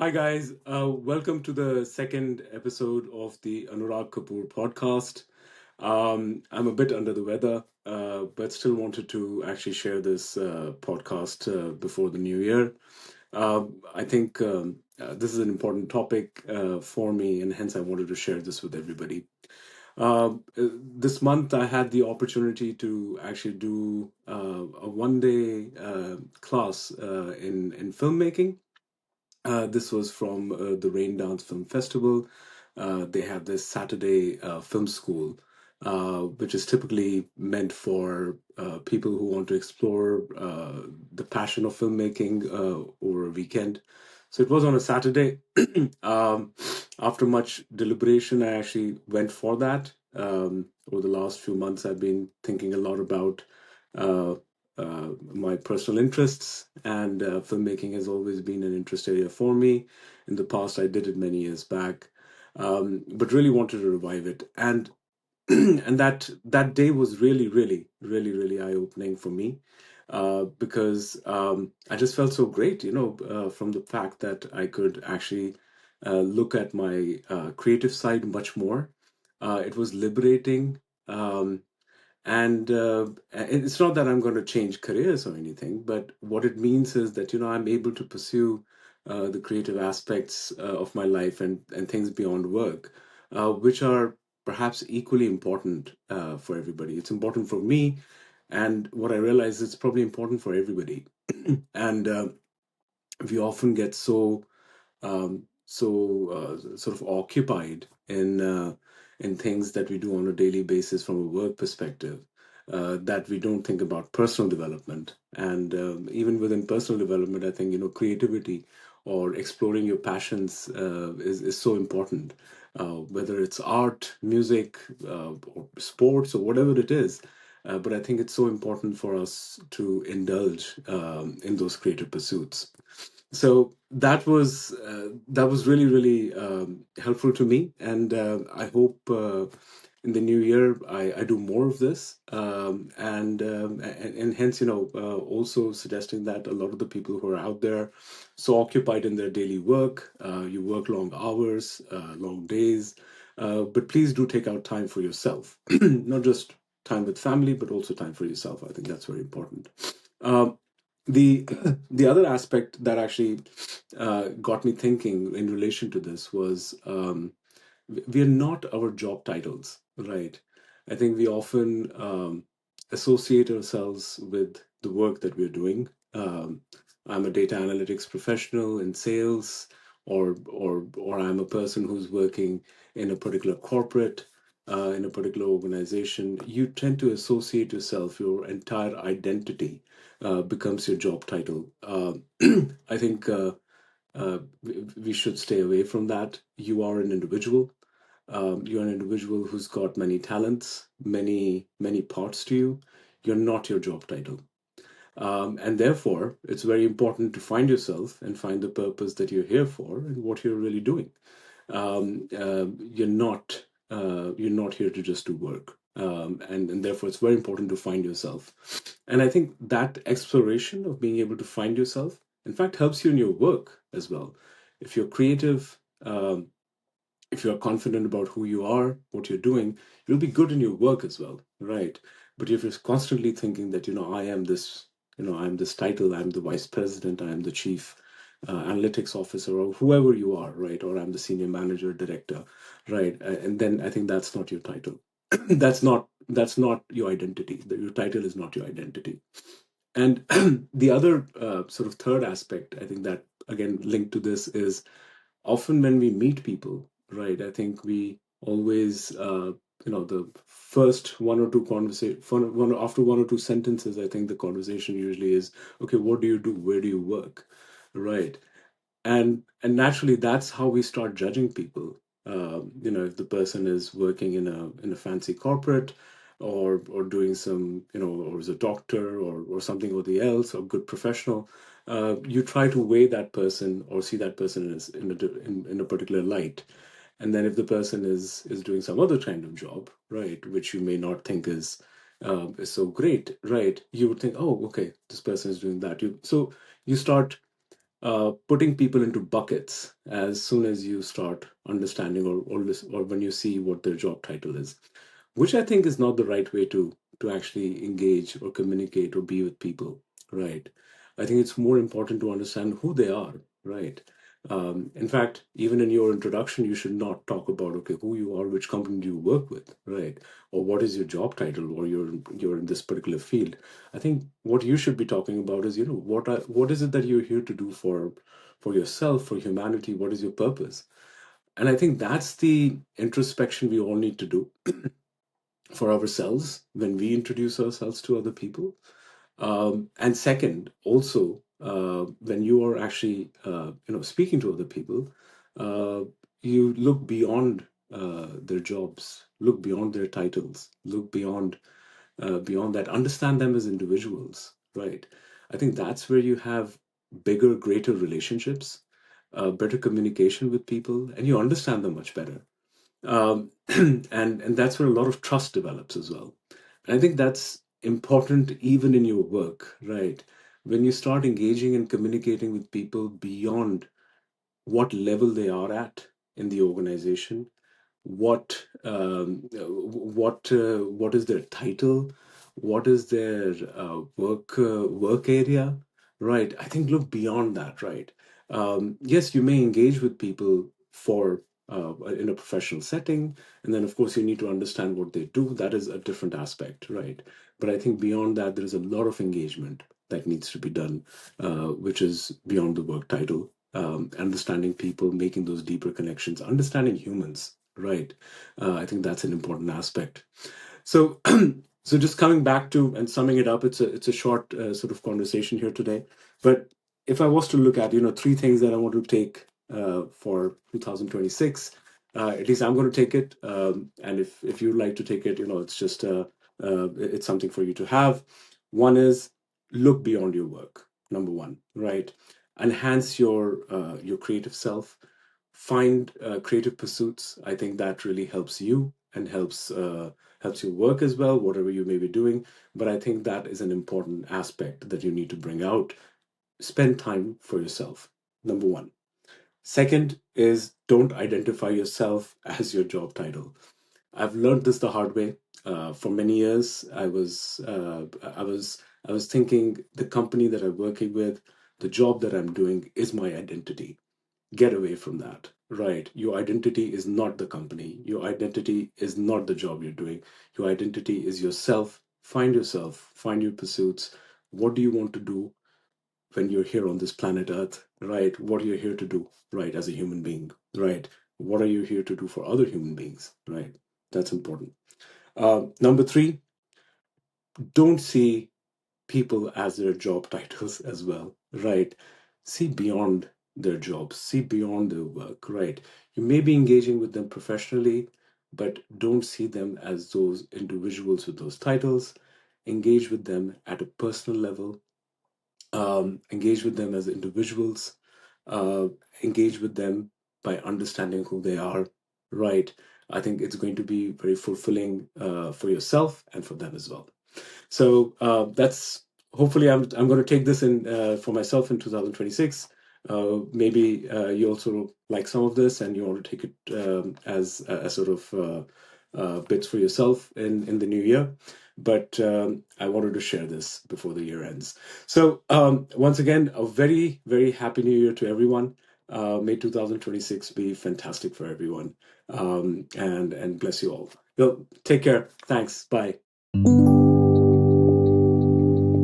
Hi, guys. Welcome to the second episode of the Anurag Kapoor podcast. I'm a bit under the weather, but still wanted to actually share this podcast before the new year. I think this is an important topic for me, and hence I wanted to share this with everybody. This month, I had the opportunity to actually do a one-day class in filmmaking. This was from the Rain Dance Film Festival. They have this Saturday film school, which is typically meant for people who want to explore the passion of filmmaking over a weekend. So it was on a Saturday. um, After much deliberation, I actually went for that. Over the last few months, I've been thinking a lot about uh, my personal interests, and filmmaking has always been an interest area for me. In the past, I did it many years back, but really wanted to revive it. And and that day was really eye opening for me because I just felt so great, from the fact that I could actually look at my creative side much more. It was liberating. And it's not that I'm going to change careers or anything, but what it means is that I'm able to pursue the creative aspects of my life and things beyond work, which are perhaps equally important for everybody. It's important for me, and what I realize is it's probably important for everybody. And we often get so sort of occupied in things that we do on a daily basis from a work perspective, that we don't think about personal development. And even within personal development, I think creativity or exploring your passions is so important. Whether it's art, music, or sports, or whatever it is. But I think it's so important for us to indulge in those creative pursuits. So that was really helpful to me, and I hope in the new year I do more of this, and hence also suggesting that a lot of the people who are out there so occupied in their daily work, you work long hours, long days, but please do take out time for yourself, not just time with family, but also time for yourself. I think that's very important. Um, the the other aspect that actually got me thinking in relation to this was, we're not our job titles, right? I think we often associate ourselves with the work that we're doing. I'm a data analytics professional in sales, or I'm a person who's working in a particular corporate, in a particular organization. You tend to associate yourself, your entire identity becomes your job title. I think we should stay away from that. You are an individual. You're an individual who's got many talents, many parts to you. You're not your job title. And therefore, it's very important to find yourself and find the purpose that you're here for and what you're really doing. You're not here to just do work. And therefore, it's very important to find yourself. And I think that exploration of being able to find yourself, in fact, helps you in your work as well. If you're creative, if you're confident about who you are, what you're doing, you'll be good in your work as well, right? But if you're constantly thinking that, I'm this title, I'm the vice president, I'm the chief analytics officer, or whoever you are, right? Or I'm the senior manager, director, right? And then I think that's not your title. That's not your identity. Your title is not your identity. And the other sort of third aspect, I think that again linked to this is often when we meet people, right? I think we always, the first one or two conversation, after one or two sentences, I think the conversation usually is, okay, what do you do? Where do you work? Right? And naturally, that's how we start judging people. If the person is working in a fancy corporate, or doing some, or is a doctor, or something or the else, or good professional, you try to weigh that person or see that person as in a particular light. And then if the person is doing some other kind of job, right, which you may not think is so great, right, you would think, oh, okay, this person is doing that. You start putting people into buckets as soon as you start understanding or when you see what their job title is, which I think is not the right way to actually engage or communicate or be with people, right? I think it's more important to understand who they are, right? In fact, even in your introduction, you should not talk about okay who you are, which company do you work with, right? Or what is your job title, or you're in this particular field. I think what you should be talking about is what is it that you're here to do for yourself, for humanity. What is your purpose? And I think that's the introspection we all need to do for ourselves when we introduce ourselves to other people. And second, also, when you are actually, speaking to other people, uh, you look beyond their jobs, look beyond their titles, look beyond that, understand them as individuals, right? I think that's where you have bigger, greater relationships, better communication with people, and you understand them much better. And that's where a lot of trust develops as well. And I think that's important even in your work, right? When you start engaging and communicating with people beyond what level they are at in the organization, what is their title, what is their work area, right? I think look beyond that, right? Yes, you may engage with people for in a professional setting, and then of course you need to understand what they do. That is a different aspect, right? But I think beyond that, there is a lot of engagement that needs to be done, which is beyond the work title. Understanding people, making those deeper connections, understanding humans, right? I think that's an important aspect. So, so just coming back to and summing it up, it's a short sort of conversation here today. But if I was to look at three things that I want to take for 2026, at least I'm going to take it. And if you'd like to take it, it's just it's something for you to have. One is look beyond your work. Number one, right? Enhance your creative self. Find creative pursuits. I think that really helps you and helps you work as well, whatever you may be doing. But I think that is an important aspect that you need to bring out. Spend time for yourself. Number one. Second is don't identify yourself as your job title. I've learned this the hard way. For many years, I was thinking the company that I'm working with, the job that I'm doing is my identity. Get away from that, right? Your identity is not the company. Your identity is not the job you're doing. Your identity is yourself, find your pursuits. What do you want to do when you're here on this planet Earth, right? What are you here to do, right, as a human being, right? What are you here to do for other human beings, right? That's important. Number three, don't see people as their job titles as well, right? See beyond their jobs, see beyond their work, right? You may be engaging with them professionally, but don't see them as those individuals with those titles. Engage with them at a personal level, engage with them as individuals, uh, engage with them by understanding who they are, right? I think it's going to be very fulfilling for yourself and for them as well. So that's hopefully I'm going to take this in for myself in 2026. Maybe you also like some of this and you want to take it as a sort of bits for yourself in the new year. But I wanted to share this before the year ends. So once again, a very very happy new year to everyone. May 2026 be fantastic for everyone, and bless you all. Well, take care. Thanks. Bye.